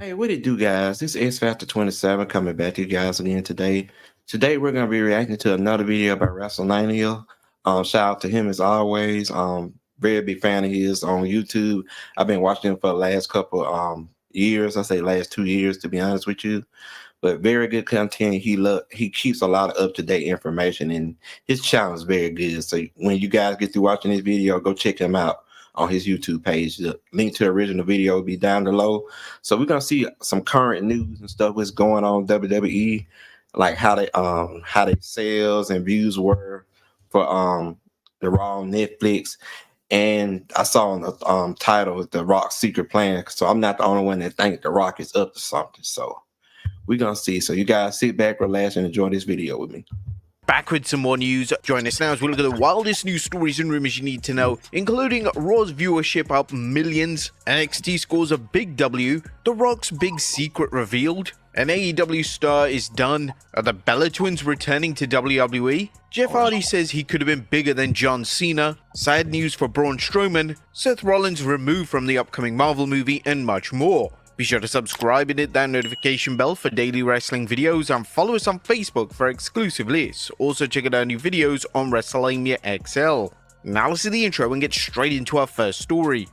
Hey, what it do, guys? This is Factor 27 coming back to you guys again today. Today, we're going to be reacting to another video about Wrestlelamia. Shout out to him as always. Very big fan of his on YouTube. I've been watching him for the last couple years. I say last 2 years, to be honest with you. But very good content. He keeps a lot of up to date information, and his channel is very good. So when you guys get through watching this video, go check him out on his YouTube page. The link to the original video will be down below. So we're gonna see some current news and stuff what's going on WWE, like how they sales and views were for the Raw on Netflix. And I saw on the title The Rock's Secret Plan. So I'm not the only one that think The Rock is up to something. So we're gonna see. So you guys sit back, relax, and enjoy this video with me. Back with some more news. Join us now as we look at the wildest news stories and rumors you need to know, including Raw's viewership up millions, NXT scores a big W, The Rock's big secret revealed, an AEW star is done, are the Bella Twins returning to WWE, Jeff Hardy says he could have been bigger than John Cena, sad news for Braun Strowman, Seth Rollins removed from the upcoming Marvel movie, and much more. Be sure to subscribe and hit that notification bell for daily wrestling videos, and follow us on Facebook for exclusive lists. Also check out our new videos on Wrestlelamia XL. Now let's see the intro and get straight into our first story.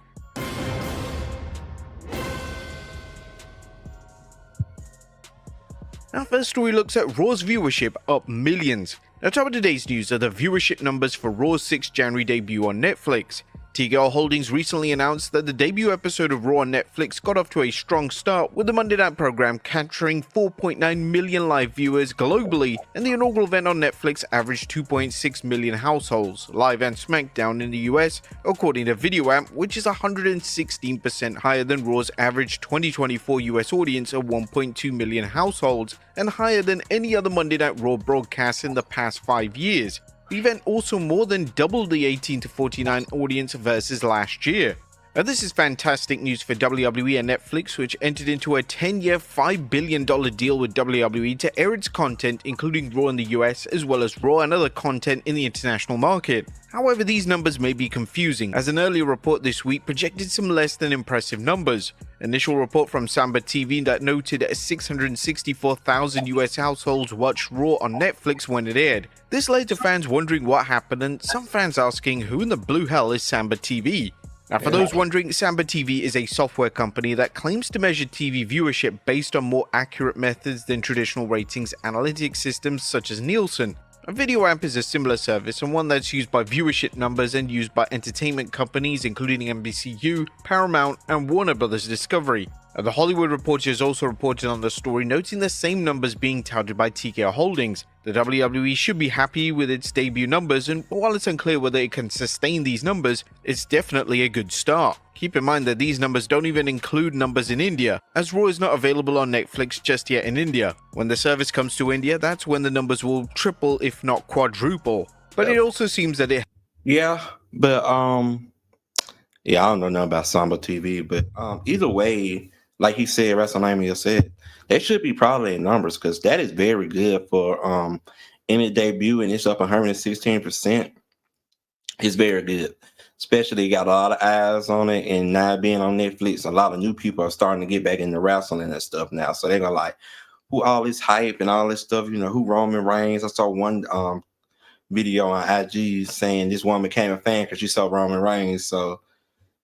Our first story looks at Raw's viewership up millions. Now, top of today's news are the viewership numbers for Raw's 6th January debut on Netflix. TKO Holdings recently announced that the debut episode of Raw on Netflix got off to a strong start, with the Monday night program capturing 4.9 million live viewers globally, and the inaugural event on Netflix averaged 2.6 million households, live and SmackDown in the US, according to Video Amp, which is 116% higher than Raw's average 2024 US audience of 1.2 million households, and higher than any other Monday Night Raw broadcast in the past 5 years. The event also more than doubled the 18 to 49 audience versus last year. Now, this is fantastic news for WWE and Netflix, which entered into a 10-year, $5 billion deal with WWE to air its content, including Raw in the US, as well as Raw and other content in the international market. However, these numbers may be confusing, as an earlier report this week projected some less than impressive numbers. Initial report from Samba TV that noted 664,000 US households watched Raw on Netflix when it aired. This led to fans wondering what happened, and some fans asking who in the blue hell is Samba TV. Now, for those wondering, Samba TV is a software company that claims to measure TV viewership based on more accurate methods than traditional ratings analytics systems such as Nielsen. A Video Amp is a similar service, and one that's used by viewership numbers and used by entertainment companies including NBCU, Paramount, and Warner Bros. Discovery. The Hollywood Reporter has also reported on the story, noting the same numbers being touted by TKO Holdings. The WWE should be happy with its debut numbers, and while it's unclear whether it can sustain these numbers, it's definitely a good start. Keep in mind that these numbers don't even include numbers in India, as Raw is not available on Netflix just yet in India. When the service comes to India, that's when the numbers will triple if not quadruple. But it also seems that it... Yeah, but I don't know nothing about Samba TV, but either way, like he said, WrestleMania said, they should be probably in numbers, because that is very good for any debut, and it's up 116%. It's very good. Especially got a lot of eyes on it, and now being on Netflix, a lot of new people are starting to get back into wrestling and stuff now. So they're gonna like, who all this hype and all this stuff, who Roman Reigns. I saw one video on IG saying this woman became a fan because she saw Roman Reigns. So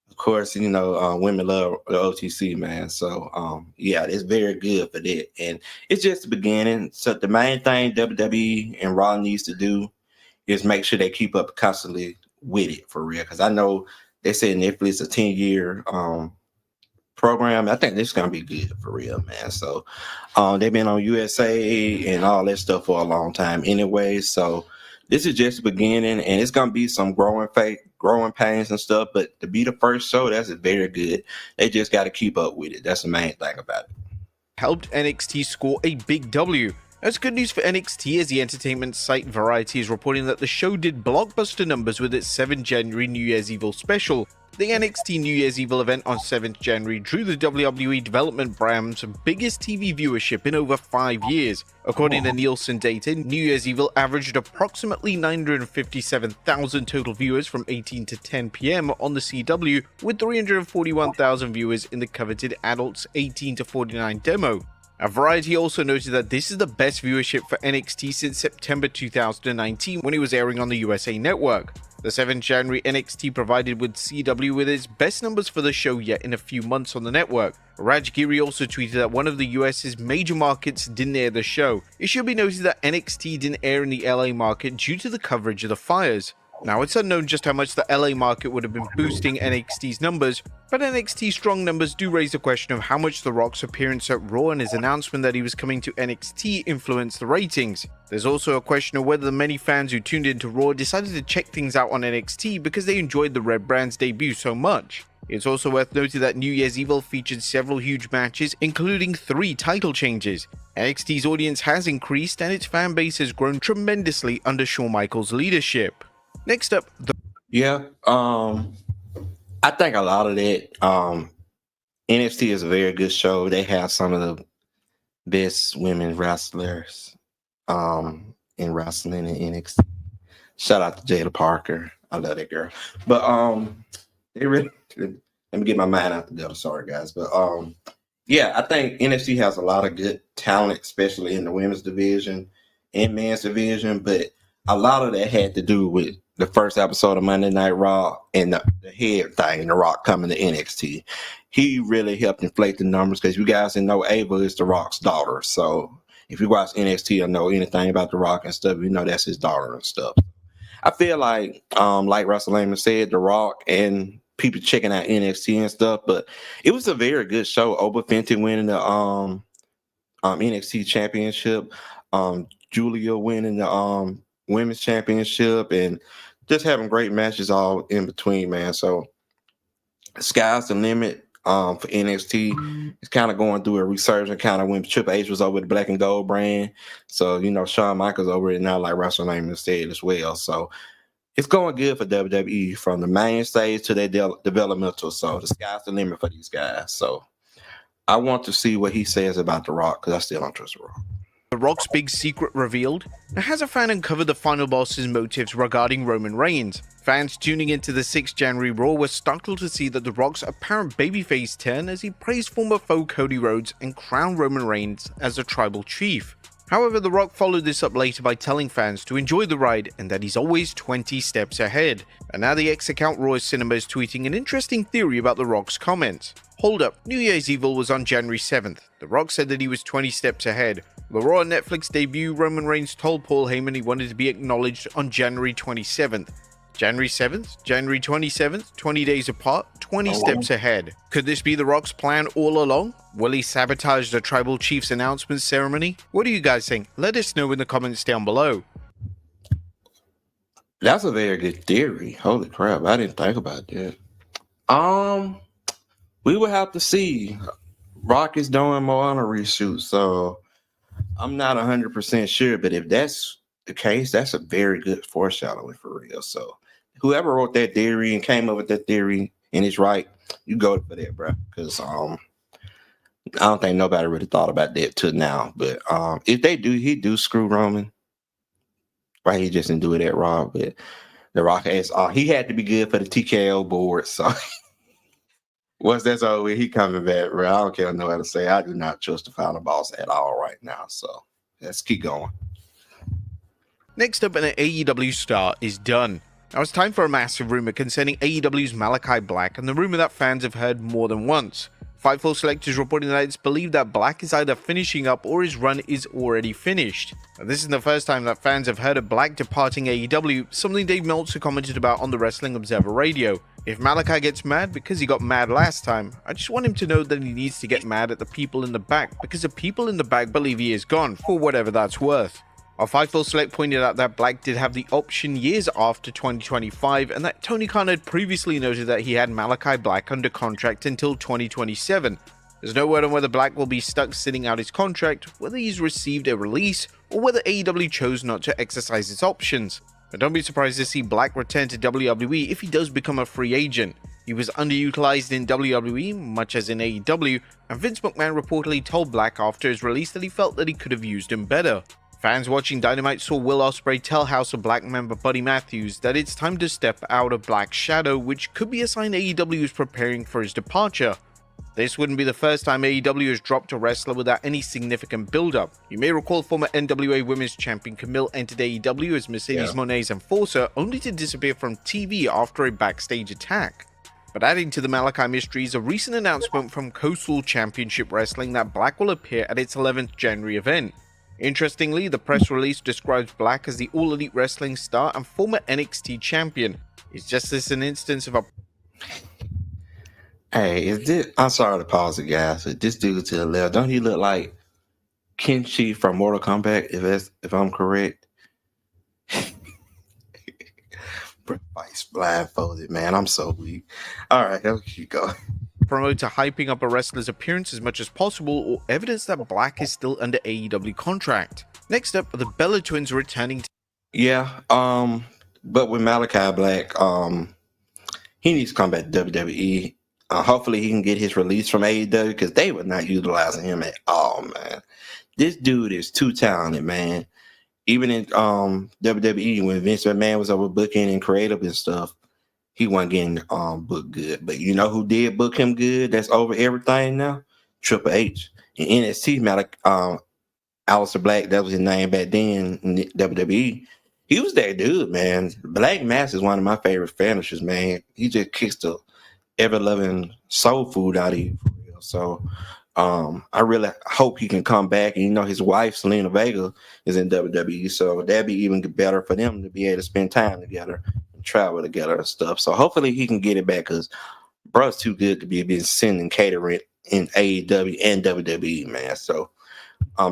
of course, women love the OTC, man. So yeah, it's very good for that. And it's just the beginning. So the main thing WWE and Raw needs to do is make sure they keep up constantly with it, for real. Because I know they said Netflix a 10-year program. I think this is gonna be good, for real, man. So they've been on USA and all that stuff for a long time anyway. So this is just the beginning, and it's gonna be some growing pains and stuff. But to be the first show, that's very good. They just got to keep up with it. That's the main thing about it. Helped NXT score a big W. That's good news for NXT, as the entertainment site Variety is reporting that the show did blockbuster numbers with its 7 January New Year's Evil special. The NXT New Year's Evil event on 7th January drew the WWE development brand's biggest TV viewership in over 5 years. According to Nielsen data, New Year's Evil averaged approximately 957,000 total viewers from 18 to 10 p.m. on the CW, with 341,000 viewers in the coveted adults 18 to 49 demo. Variety also noted that this is the best viewership for NXT since September 2019 when it was airing on the USA Network. The 7th January NXT provided with CW with its best numbers for the show yet in a few months on the network. Raj Giri also tweeted that one of the US's major markets didn't air the show. It should be noted that NXT didn't air in the LA market due to the coverage of the fires. Now, it's unknown just how much the LA market would have been boosting NXT's numbers, but NXT's strong numbers do raise the question of how much The Rock's appearance at Raw and his announcement that he was coming to NXT influenced the ratings. There's also a question of whether the many fans who tuned into Raw decided to check things out on NXT because they enjoyed the Red Brand's debut so much. It's also worth noting that New Year's Evil featured several huge matches, including 3 title changes. NXT's audience has increased and its fan base has grown tremendously under Shawn Michaels' leadership. Next up, I think a lot of that, NXT is a very good show. They have some of the best women wrestlers in wrestling in NXT. Shout out to Jada Parker. I love that girl. But they really let me get my mind out the gutter. Sorry guys. But yeah, I think NXT has a lot of good talent, especially in the women's division and men's division, but a lot of that had to do with the first episode of Monday Night Raw and the head thing, The Rock coming to NXT. He really helped inflate the numbers because you guys didn't know Ava is The Rock's daughter. So if you watch NXT or know anything about The Rock and stuff, you know that's his daughter and stuff. I feel like Wrestlelamia said, The Rock and people checking out NXT and stuff, but it was a very good show. Oba Fenton winning the NXT championship, Julia winning the women's championship, and just having great matches all in between, man. So sky's the limit for NXT. It's kind of going through a resurgence, kind of when Triple H was over the Black and Gold brand. So, you know, Shawn Michaels over it now, like Wrestlelamia said as well. So it's going good for WWE from the main stage to their developmental. So the sky's the limit for these guys. So I want to see what he says about The Rock because I still don't trust The Rock. The Rock's big secret revealed? Now, has a fan uncovered the final boss's motives regarding Roman Reigns? Fans tuning into the 6th January Raw were startled to see that The Rock's apparent babyface turn as he praised former foe Cody Rhodes and crowned Roman Reigns as a tribal chief. However, The Rock followed this up later by telling fans to enjoy the ride and that he's always 20 steps ahead. And now the X account Raw Cinema is tweeting an interesting theory about The Rock's comments. Hold up, New Year's Evil was on January 7th. The Rock said that he was 20 steps ahead. The Raw Netflix debut, Roman Reigns told Paul Heyman he wanted to be acknowledged on January 27th. January 7th, January 27th, 20 days apart, 20 steps ahead. Could this be The Rock's plan all along? Will he sabotage the Tribal Chief's announcement ceremony? What do you guys think? Let us know in the comments down below. That's a very good theory. Holy crap, I didn't think about that. We will have to see. Rock is doing more on a reshoot, so I'm not 100% sure, but if that's the case, that's a very good foreshadowing for real. So whoever wrote that theory and came up with that theory and it's right, you go for that, bro. Because I don't think nobody really thought about that till now. But if they do, he do screw Roman. Right, he just didn't do it at Raw, but The Rock has he had to be good for the TKO board. So once that's over, he coming back, bro. I don't care no how to say. I do not trust the final boss at all right now. So let's keep going. Next up, an AEW star is done. Now it's time for a massive rumor concerning AEW's Malachi Black, and the rumor that fans have heard more than once. Fightful Select is reporting that it's believed that Black is either finishing up or his run is already finished. Now, this is the first time that fans have heard of Black departing AEW, something Dave Meltzer commented about on the Wrestling Observer Radio. If Malachi gets mad because he got mad last time, I just want him to know that he needs to get mad at the people in the back, because the people in the back believe he is gone, for whatever that's worth. Our Fightful Select pointed out that Black did have the option years after 2025, and that Tony Khan had previously noted that he had Malachi Black under contract until 2027. There's no word on whether Black will be stuck sitting out his contract, whether he's received a release, or whether AEW chose not to exercise its options. But don't be surprised to see Black return to WWE if he does become a free agent. He He was underutilized in WWE, much as in AEW, and Vince McMahon reportedly told Black after his release that he felt that he could have used him better. Fans watching Dynamite saw Will Ospreay tell House of Black member Buddy Matthews that it's time to step out of Black's shadow, which could be a sign AEW is preparing for his departure. This wouldn't be the first time AEW has dropped a wrestler without any significant build-up. You may recall former NWA Women's Champion Camille entered AEW as Mercedes Moné's enforcer, only to disappear from TV after a backstage attack. But adding to the Malachi mystery is a recent announcement from Coastal Championship Wrestling that Black will appear at its 11th January event. Interestingly, the press release describes Black as the All Elite Wrestling star and former NXT champion. Is just this an instance of a... Hey, is this? I'm sorry to pause it, guys. But this dude to the left, don't he look like Kenshi from Mortal Kombat? If I'm correct. Vice blindfolded, man. I'm so weak. All right, let's keep going. promoter hyping up a wrestler's appearance as much as possible, or evidence that Black is still under AEW contract. Next up are the Bella Twins returning to... Yeah, but with Malachi Black, he needs to come back to WWE. Hopefully he can get his release from AEW because they were not utilizing him at all, man. This dude is too talented, man. Even in WWE, when Vince McMahon was over booking and creative and stuff, he wasn't getting booked good. But you know who did book him good? That's over everything now? Triple H. In NXT, Aleister Black, that was his name back then in WWE. He was that dude, man. Black Mass is one of my favorite finishers, man. He just kicks the ever-loving soul food out of you, for real. So I really hope he can come back. And you know, his wife, Selena Vega, is in WWE, so that'd be even better for them to be able to spend time together and travel together and stuff. So hopefully he can get it back because bro's too good to be sending catering in AEW and WWE, man. So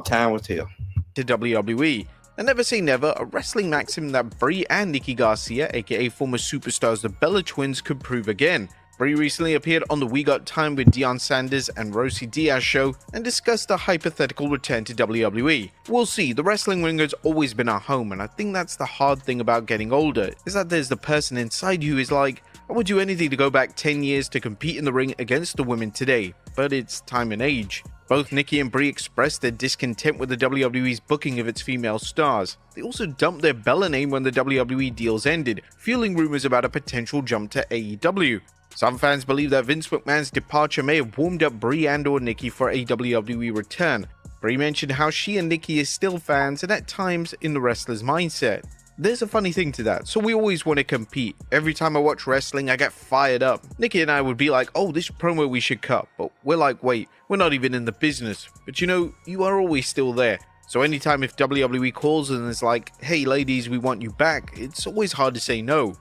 time will tell. To WWE. And never say never, a wrestling maxim that Brie and Nikki Garcia, aka former superstars the Bella Twins, could prove again. Brie recently appeared on the We Got Time with Deion Sanders and Rosie Diaz show and discussed a hypothetical return to WWE. We'll see, the wrestling ring has always been our home, and I think that's the hard thing about getting older, is that there's the person inside you who is like, I would do anything to go back 10 years to compete in the ring against the women today, but it's time and age. Both Nikki and Brie expressed their discontent with the WWE's booking of its female stars. They also dumped their Bella name when the WWE deals ended, fueling rumors about a potential jump to AEW. Some fans believe that Vince McMahon's departure may have warmed up Brie and/or Nikki for a WWE return. Brie mentioned how she and Nikki is still fans and at times in the wrestler's mindset. There's a funny thing to that, so we always want to compete. Every time I watch wrestling, I get fired up. Nikki and I would be like, oh, this promo we should cut, but we're like, wait, we're not even in the business. But you know, you are always still there. So anytime if WWE calls and is like, hey ladies, we want you back, it's always hard to say no.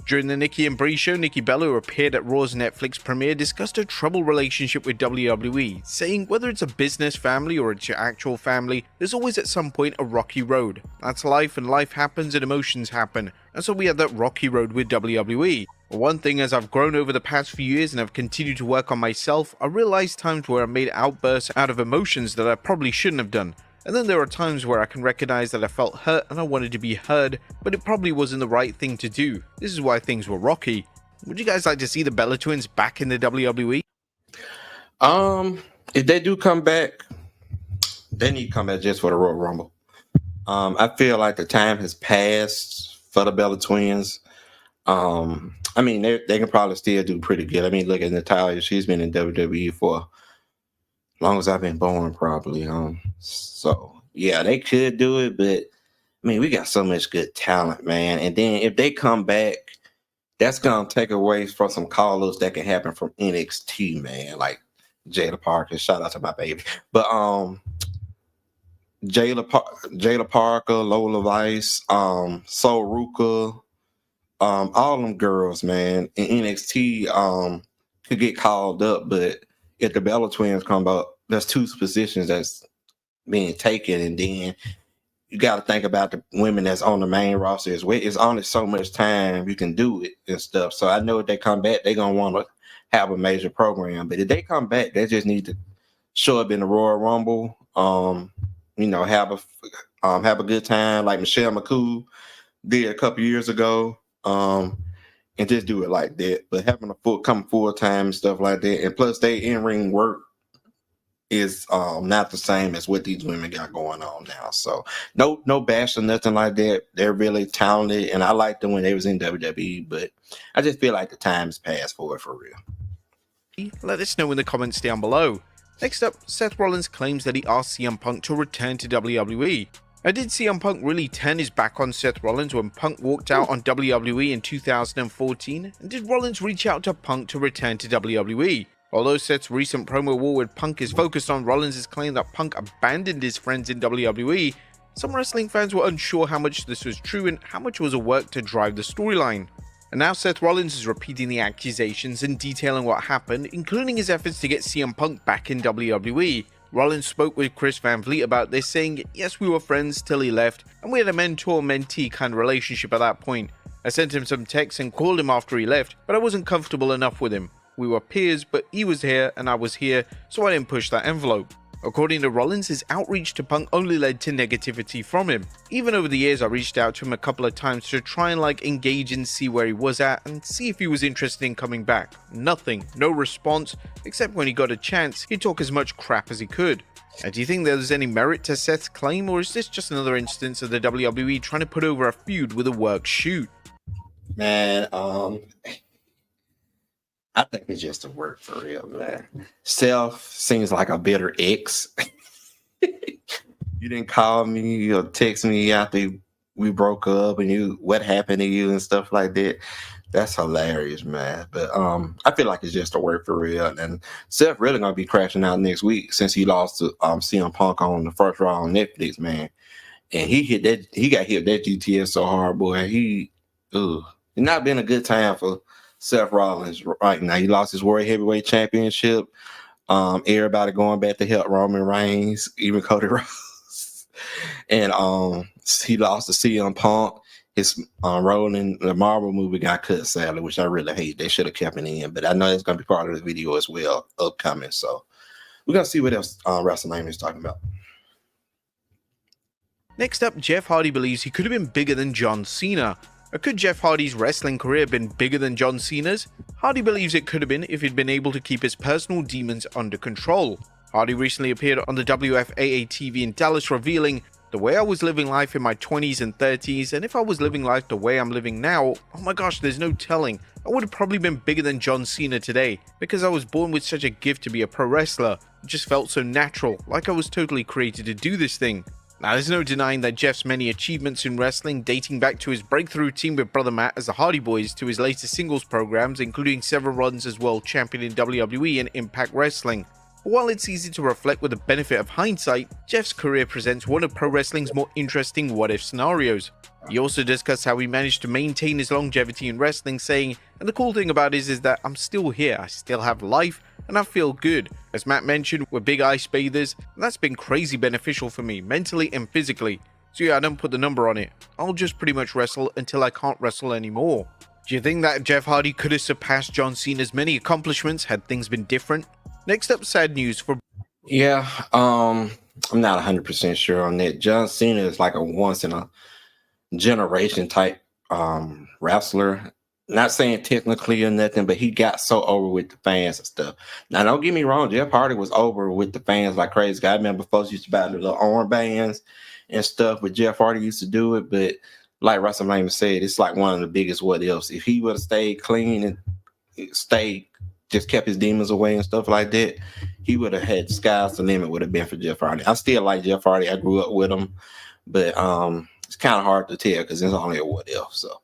During the Nikki and Brie show, Nikki Bella, who appeared at Raw's Netflix premiere, discussed her troubled relationship with WWE, saying whether it's a business family or it's your actual family, there's always at some point a rocky road. That's life, and life happens and emotions happen. And so we had that rocky road with WWE. But one thing, as I've grown over the past few years and have continued to work on myself, I realized times where I made outbursts out of emotions that I probably shouldn't have done. And then there are times where I can recognize that I felt hurt and I wanted to be heard, but it probably wasn't the right thing to do. This is why things were rocky. Would you guys like to see the Bella Twins back in the WWE? If they do come back, they need to come back just for the Royal Rumble. I feel like the time has passed for the Bella Twins. I mean, they can probably still do pretty good. I mean, look at Natalya; she's been in WWE for long as I've been born, probably. So yeah, they could do it, but I mean, we got so much good talent, man. And then if they come back, that's gonna take away from some call-ups that can happen from NXT, man. Like Jada Parker, shout out to my baby. But Jada Parker, Lola Vice, Sol Ruka, all them girls, man, in NXT could get called up, but if the Bella Twins come up, there's two positions that's being taken, and then you got to think about the women that's on the main roster as well. It's only so much time you can do it and stuff. So I know if they come back, they're gonna want to have a major program. But if they come back, they just need to show up in the Royal Rumble. Have a good time like Michelle McCool did a couple years ago. and just do it like that. But having a full time and stuff like that, and plus they in ring work is not the same as what these women got going on now. So no bash or nothing like that. They're really talented, and I liked them when they was in WWE, but I just feel like the time's passed for it for real. Let us know in the comments down below. Next up, Seth Rollins claims that he asked CM Punk to return to WWE. Now, did CM Punk really turn his back on Seth Rollins when Punk walked out on WWE in 2014? And did Rollins reach out to Punk to return to WWE? Although Seth's recent promo war with Punk is focused on Rollins' claim that Punk abandoned his friends in WWE, some wrestling fans were unsure how much this was true and how much was a work to drive the storyline. And now Seth Rollins is repeating the accusations and detailing what happened, including his efforts to get CM Punk back in WWE. Rollins spoke with Chris Van Vliet about this, saying, "Yes, we were friends till he left, and we had a mentor-mentee kind of relationship at that point. I sent him some texts and called him after he left, but I wasn't comfortable enough with him. We were peers, but he was here and I was here, so I didn't push that envelope." According to Rollins, his outreach to Punk only led to negativity from him. Even over the years, I reached out to him a couple of times to try and engage and see where he was at and see if he was interested in coming back. Nothing, no response, except when he got a chance, he'd talk as much crap as he could. Now, do you think there's any merit to Seth's claim, or is this just another instance of the WWE trying to put over a feud with a work shoot? Man, I think it's just a work for real, man. Seth seems like a bitter ex. You didn't call me or text me after we broke up and what happened to you and stuff like that. That's hilarious, man. But I feel like it's just a work for real. And Seth really gonna be crashing out next week since he lost to CM Punk on the first Raw on Netflix, man. And he got hit that GTS so hard, boy. It's not been a good time for Seth Rollins right now. He lost his World Heavyweight Championship. Everybody going back to help Roman Reigns, even Cody Rhodes. And he lost to CM Punk. His Rollins, the Marvel movie got cut, sadly, which I really hate. They should have kept it in, but I know it's going to be part of the video as well, upcoming. So we're going to see what else Wrestlelamia is talking about. Next up, Jeff Hardy believes he could have been bigger than John Cena. Or could Jeff Hardy's wrestling career have been bigger than John Cena's? Hardy believes it could have been if he'd been able to keep his personal demons under control. Hardy recently appeared on the WFAA TV in Dallas, revealing, "The way I was living life in my 20s and 30s, and if I was living life the way I'm living now, oh my gosh, there's no telling. I would have probably been bigger than John Cena today, because I was born with such a gift to be a pro wrestler. It just felt so natural, like I was totally created to do this thing." Now, there's no denying that Jeff's many achievements in wrestling, dating back to his breakthrough team with Brother Matt as the Hardy Boys to his latest singles programs, including several runs as world champion in WWE and Impact Wrestling. But while it's easy to reflect with the benefit of hindsight, Jeff's career presents one of pro wrestling's more interesting what-if scenarios. He also discussed how he managed to maintain his longevity in wrestling, saying, "And the cool thing about it is that I'm still here, I still have life, and I feel good. As Matt mentioned, we're big ice bathers, and that's been crazy beneficial for me, mentally and physically. So yeah, I don't put the number on it. I'll just pretty much wrestle until I can't wrestle anymore." Do you think that Jeff Hardy could have surpassed John Cena's many accomplishments had things been different? Next up, sad news for... Yeah, I'm not 100% sure on that. John Cena is like a once in a generation type wrestler. Not saying technically or nothing, but he got so over with the fans and stuff. Now, don't get me wrong, Jeff Hardy was over with the fans like crazy. I remember folks used to buy the little armbands and stuff, but Jeff Hardy used to do it. But like Wrestlelamia said, it's like one of the biggest what ifs. If he would have stayed clean and just kept his demons away and stuff like that, he would have had sky's the limit would have been for Jeff Hardy. I still like Jeff Hardy. I grew up with him, but it's kind of hard to tell because it's only a what if. So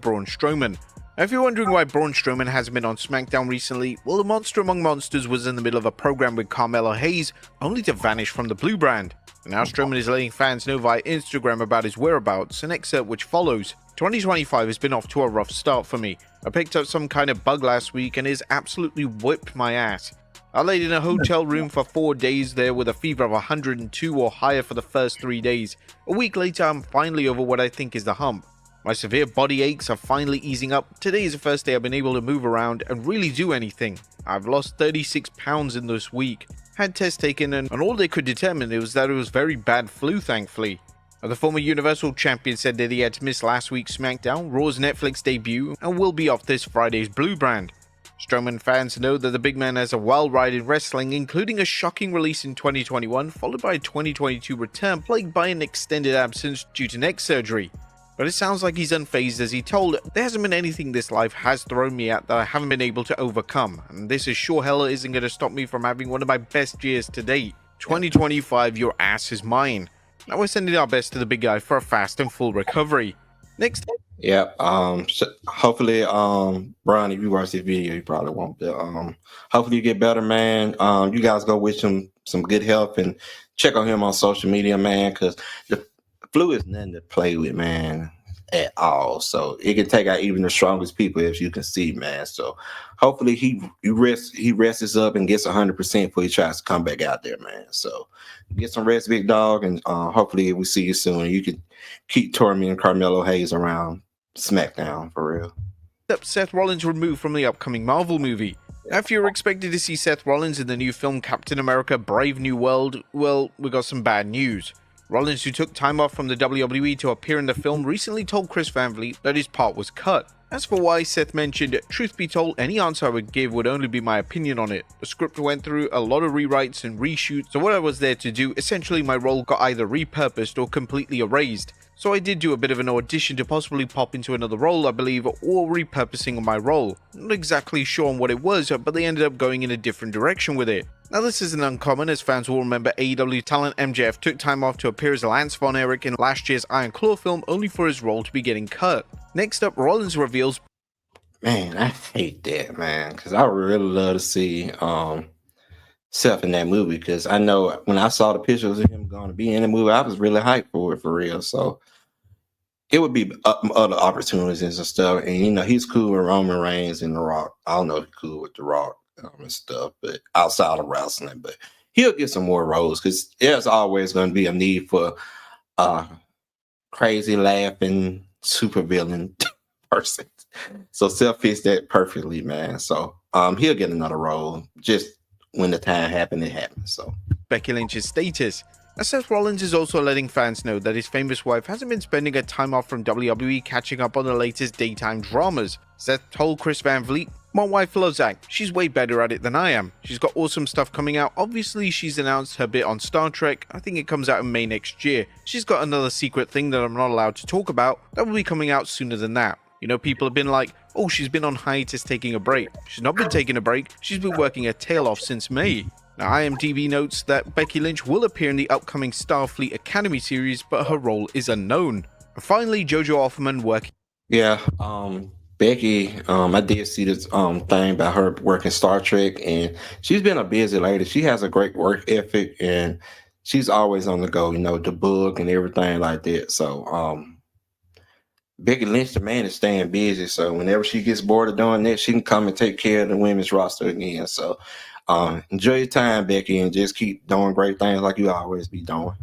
Braun Strowman. Now, if you're wondering why Braun Strowman hasn't been on SmackDown recently, well, the Monster Among Monsters was in the middle of a program with Carmelo Hayes, only to vanish from the Blue brand. And now Strowman is letting fans know via Instagram about his whereabouts, an excerpt which follows. 2025 has been off to a rough start for me. I picked up some kind of bug last week and it's absolutely whipped my ass. I laid in a hotel room for 4 days there with a fever of 102 or higher for the first 3 days. A week later, I'm finally over what I think is the hump. My severe body aches are finally easing up. Today is the first day I've been able to move around and really do anything. I've lost 36 pounds in this week. Had tests taken and all they could determine was that it was very bad flu, thankfully. The former Universal Champion said that he had to miss last week's SmackDown, Raw's Netflix debut, and will be off this Friday's Blue brand. Strowman fans know that the big man has a wild ride in wrestling, including a shocking release in 2021, followed by a 2022 return plagued by an extended absence due to neck surgery. But it sounds like he's unfazed as he told, "There hasn't been anything this life has thrown me at that I haven't been able to overcome, and this is sure hell isn't going to stop me from having one of my best years to date. 2025, your ass is mine." Now we're sending our best to the big guy for a fast and full recovery. Next. Yeah. Hopefully, Brian, if you watch this video, you probably won't. But, hopefully you get better, man. You guys go wish him some good health and check on him on social media, man, because the flu is nothing to play with, man, at all. So it can take out even the strongest people, as you can see, man. So hopefully he rests up and gets 100% before he tries to come back out there, man. So get some rest, big dog, and hopefully we see you soon. You can keep tormenting Carmelo Hayes around SmackDown for real. Seth Rollins removed from the upcoming Marvel movie. Now, if you're expected to see Seth Rollins in the new film Captain America Brave New World, well, we got some bad news. Rollins, who took time off from the WWE to appear in the film, recently told Chris Van Vliet that his part was cut. As for why, Seth mentioned, "Truth be told, any answer I would give would only be my opinion on it. The script went through a lot of rewrites and reshoots, so what I was there to do, essentially my role got either repurposed or completely erased. So I did do a bit of an audition to possibly pop into another role, I believe, or repurposing of my role. Not exactly sure on what it was, but they ended up going in a different direction with it." Now this isn't uncommon, as fans will remember AEW talent MJF took time off to appear as Lance Von Erich in last year's Iron Claw film, only for his role to be getting cut. Next up, Rollins reveals, Man, I hate that, man, because I would really love to see Seth in that movie, because I know when I saw the pictures of him going to be in the movie, I was really hyped for it for real. So it would be other opportunities and stuff. And he's cool with Roman Reigns and The Rock. I don't know if he's cool with The Rock and stuff, but outside of wrestling, but he'll get some more roles, because there's always going to be a need for crazy laughing supervillain person. So Seth fits that perfectly, man. So he'll get another role. Just when the time happened, it happened. So Becky Lynch's status. Now, Seth Rollins is also letting fans know that his famous wife hasn't been spending her time off from WWE catching up on the latest daytime dramas. Seth told Chris Van Vliet, "My wife loves act. She's way better at it than I am. She's got awesome stuff coming out. Obviously, she's announced her bit on Star Trek. I think it comes out in May next year. She's got another secret thing that I'm not allowed to talk about. That will be coming out sooner than that." People have been like, "Oh, she's been on hiatus taking a break." She's not been taking a break. She's been working her tail off since May. Now, IMDb notes that Becky Lynch will appear in the upcoming Starfleet Academy series, but her role is unknown. And finally, JoJo Offerman working. Yeah, Becky, I did see this thing about her working Star Trek, and she's been a busy lady. She has a great work ethic, and she's always on the go, the book and everything like that. So Becky Lynch, the man, is staying busy. So whenever she gets bored of doing that, she can come and take care of the women's roster again. So enjoy your time, Becky, and just keep doing great things like you always be doing.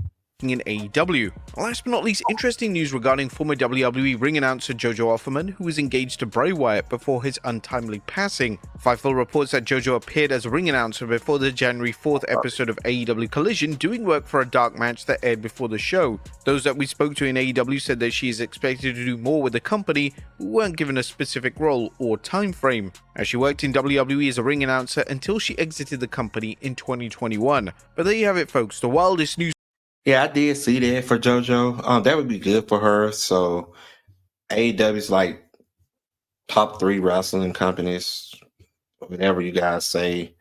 In AEW. Last but not least, interesting news regarding former WWE ring announcer JoJo Offerman, who was engaged to Bray Wyatt before his untimely passing. Fightful reports that JoJo appeared as a ring announcer before the January 4th episode of AEW Collision, doing work for a dark match that aired before the show. Those that we spoke to in AEW said that she is expected to do more with the company, but weren't given a specific role or time frame, as she worked in WWE as a ring announcer until she exited the company in 2021. But there you have it, folks, the wildest news. Yeah, I did see that for JoJo. That would be good for her. So AEW's like top 3 wrestling companies, whatever you guys say.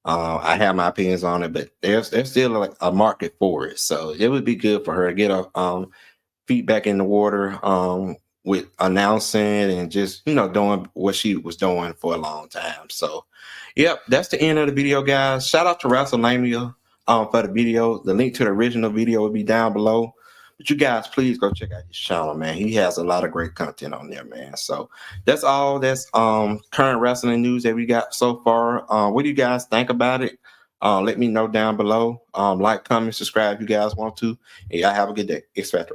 I have my opinions on it, but there's still like a market for it. So it would be good for her to get her feet back in the water with announcing and just doing what she was doing for a long time. So yep, that's the end of the video, guys. Shout out to Wrestlelamia for the video. The link to the original video will be down below. But you guys, please go check out his channel, man. He has a lot of great content on there, man. So that's all. That's current wrestling news that we got so far. What do you guys think about it? Let me know down below. Like, comment, subscribe if you guys want to. And y'all have a good day. X Factor.